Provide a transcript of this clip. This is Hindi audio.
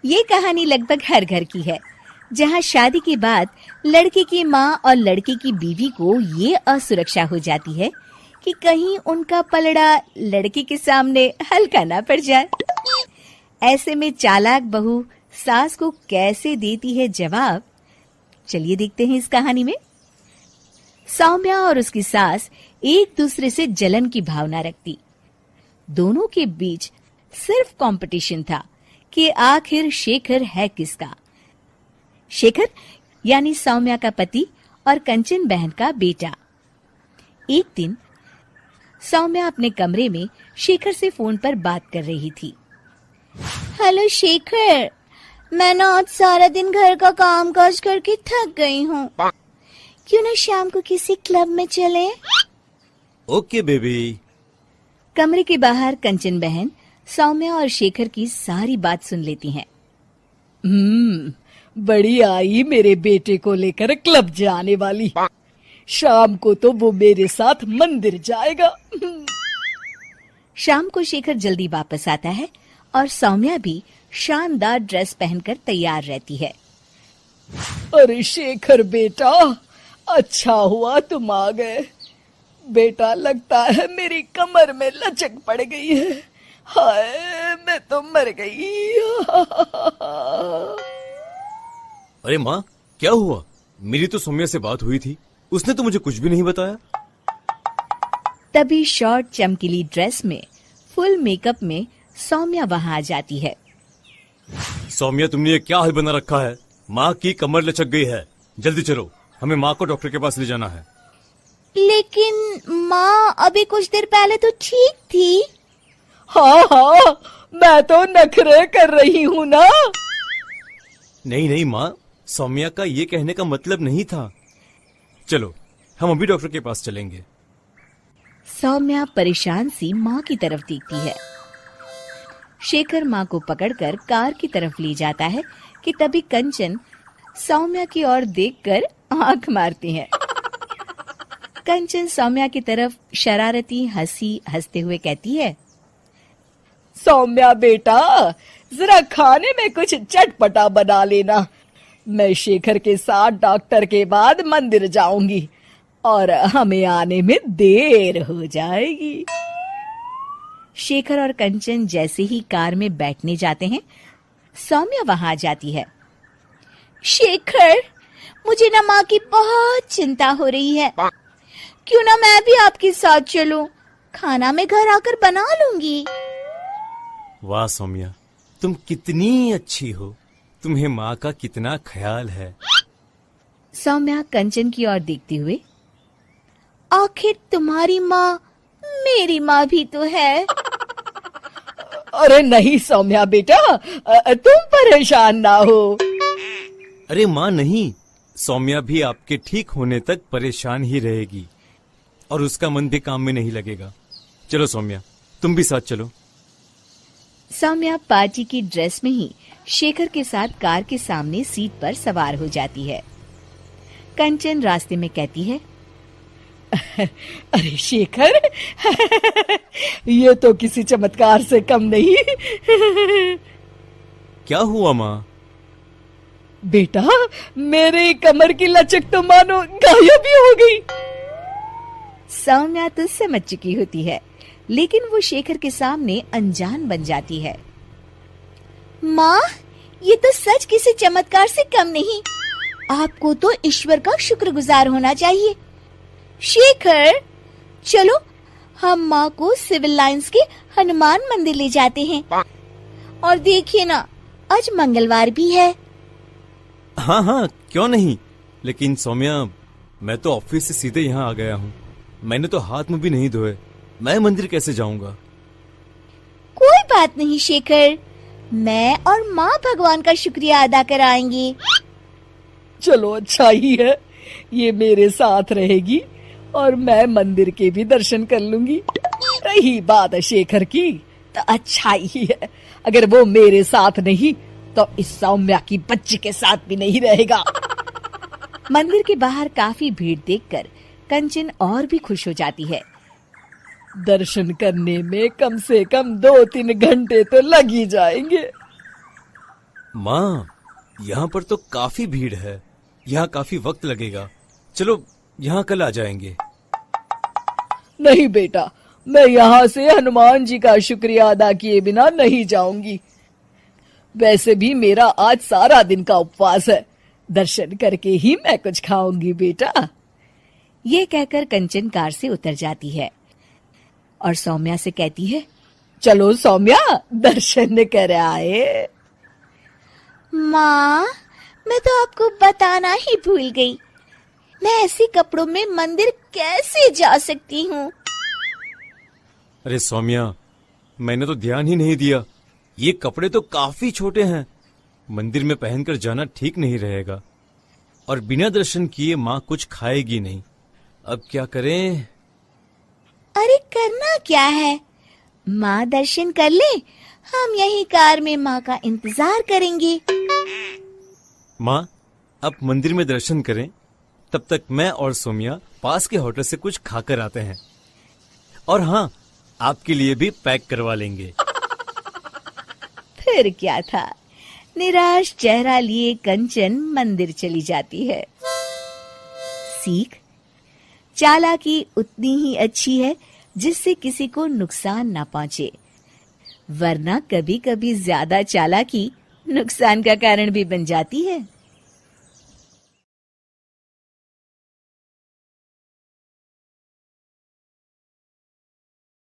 ये कहानी लगभग हर घर की है, जहाँ शादी के बाद लड़के की माँ और लड़के की बीवी को ये असुरक्षा हो जाती है कि कहीं उनका पलड़ा लड़के के सामने हल्का ना पड़ जाए। ऐसे में चालाक बहू सास को कैसे देती है जवाब, चलिए देखते हैं इस कहानी में। सौम्या और उसकी सास एक दूसरे से जलन की भावना रखती। दोनों के बीच सिर्फ कंपटीशन था कि आखिर शेखर है किसका। शेखर यानी सौम्या का पति और कंचन बहन का बेटा। एक दिन सौम्या अपने कमरे में शेखर से फोन पर बात कर रही थी। हेलो शेखर, मैं ना आज सारा दिन घर का काम काज करके थक गई हूँ। क्यों ना शाम को किसी क्लब में चले? Okay baby. कमरे के बाहर कंचन बहन सौम्या और शेखर की सारी बात सुन लेती हैं। बड़ी आई मेरे बेटे को लेकर क्लब जाने वाली। शाम को तो वो मेरे साथ मंदिर जाएगा। शाम को शेखर जल्दी वापस आता है और सौम्या भी शानदार ड्रेस पहनकर तैयार रहती है। अरे शेखर बेटा, अच्छा हुआ तुम आ गए। बेटा लगता है मेरी कमर में लचक पड़ गई है। हाय मैं तो मर गई। अरे माँ, क्या हुआ? मेरी तो सौम्या से बात हुई थी, उसने तो मुझे कुछ भी नहीं बताया। तभी शॉर्ट चमकीली ड्रेस में फुल मेकअप में सौम्या वहां आ जाती है। सौम्या, तुमने ये क्या हाल बना रखा है? माँ की कमर लचक गई है। जल्दी चलो, हमें माँ को डॉक्टर के पास ले जाना है। लेकिन माँ अभी कुछ देर पहले तो ठीक थी। हाँ, मैं तो नखरे कर रही हूँ ना। नहीं माँ, सौम्या का ये कहने का मतलब नहीं था। चलो, हम अभी डॉक्टर के पास चलेंगे। सौम्या परेशान सी माँ की तरफ देखती है। शेखर माँ को पकड़कर कार की तरफ ले जाता है कि तभी कंचन सौम्या की ओर देखकर आंख मारती है। कंचन सौम्या की तरफ शरारती हंसी हंसते हुए कहती है, सौम्या बेटा, जरा खाने में कुछ चटपटा बना लेना। मैं शेखर के साथ डॉक्टर के बाद मंदिर जाऊंगी और हमें आने में देर हो जाएगी। शेखर और कंचन जैसे ही कार में बैठने जाते हैं, सौम्या वहां आ जाती है। शेखर, मुझे ना माँ की बहुत चिंता हो रही है। क्यों ना मैं भी आपके साथ चलूं? खाना मैं घर आकर बना लूंगी। वाह सौम्या, तुम कितनी अच्छी हो। तुम्हें माँ का कितना ख्याल है। सौम्या कंचन की ओर देखते हुए, आखिर तुम्हारी माँ मेरी माँ भी तो है। अरे नहीं सौम्या बेटा, तुम परेशान ना हो। अरे माँ नहीं, सौम्या भी आपके ठीक होने तक परेशान ही रहेगी और उसका मन भी काम में नहीं लगेगा। चलो सौम्या, तुम भी साथ चलो। सौम्या पार्टी की ड्रेस में ही शेखर के साथ कार के सामने सीट पर सवार हो जाती है। कंचन रास्ते में कहती है, अरे शेखर, ये तो किसी चमत्कार से कम नहीं। क्या हुआ माँ? बेटा, मेरे कमर की लचक तो मानो गायब ही हो गई। सौम्या तो समझ चुकी होती है, लेकिन वो शेखर के सामने अनजान बन जाती है। माँ, ये तो सच किसी चमत्कार से कम नहीं। आपको तो ईश्वर का शुक्रगुजार होना चाहिए। शेखर, चलो हम माँ को सिविल लाइंस के हनुमान मंदिर ले जाते हैं। और देखिए ना, आज मंगलवार भी है। हाँ, क्यों नहीं। लेकिन सौम्या, मैं तो ऑफिस से सीधे यहाँ आ गया हूँ। मैंने तो हाथ मुंह भी नहीं धोए। मैं मंदिर कैसे जाऊंगा? कोई बात नहीं शेखर, मैं और माँ भगवान का शुक्रिया अदा कर आएंगे। चलो अच्छा ही है, ये मेरे साथ रहेगी और मैं मंदिर के भी दर्शन कर लूंगी। रही बात शेखर की, तो अच्छा ही है। अगर वो मेरे साथ नहीं तो इस सौम्या की बच्ची के साथ भी नहीं रहेगा। मंदिर के बाहर काफी भीड़ देखकर कंचन और भी खुश हो जाती है। दर्शन करने में कम से कम 2-3 घंटे तो लग ही जाएंगे। माँ, यहाँ पर तो काफी भीड़ है, यहाँ काफी वक्त लगेगा। चलो यहाँ कल आ जाएंगे। नहीं बेटा, मैं यहाँ से हनुमान जी का शुक्रिया अदा किए बिना नहीं जाऊंगी। वैसे भी मेरा आज सारा दिन का उपवास है, दर्शन करके ही मैं कुछ खाऊंगी बेटा। ये कहकर कंचन कार से उतर जाती है और सौम्या से कहती है, चलो सौम्या, दर्शन कर आए। माँ, मैं तो आपको बताना ही भूल गई, मैं ऐसे कपड़ों में मंदिर कैसे जा सकती हूँ? अरे सौम्या, मैंने तो ध्यान ही नहीं दिया। ये कपड़े तो काफी छोटे हैं, मंदिर में पहनकर जाना ठीक नहीं रहेगा। और बिना दर्शन किए माँ कुछ खाएगी नहीं। अब क्या करें? अरे करना क्या है, माँ दर्शन कर ले, हम यही कार में माँ का इंतजार करेंगे। माँ, अब मंदिर में दर्शन करें, तब तक मैं और सौम्या पास के होटल से कुछ खाकर आते हैं। और हाँ, आपके लिए भी पैक करवा लेंगे। फिर क्या था, निराश चेहरा लिए कंचन मंदिर चली जाती है। सीख, चालाकी उतनी ही अच्छी है जिससे किसी को नुकसान ना पहुंचे, वरना कभी कभी ज्यादा चालाकी नुकसान का कारण भी बन जाती है।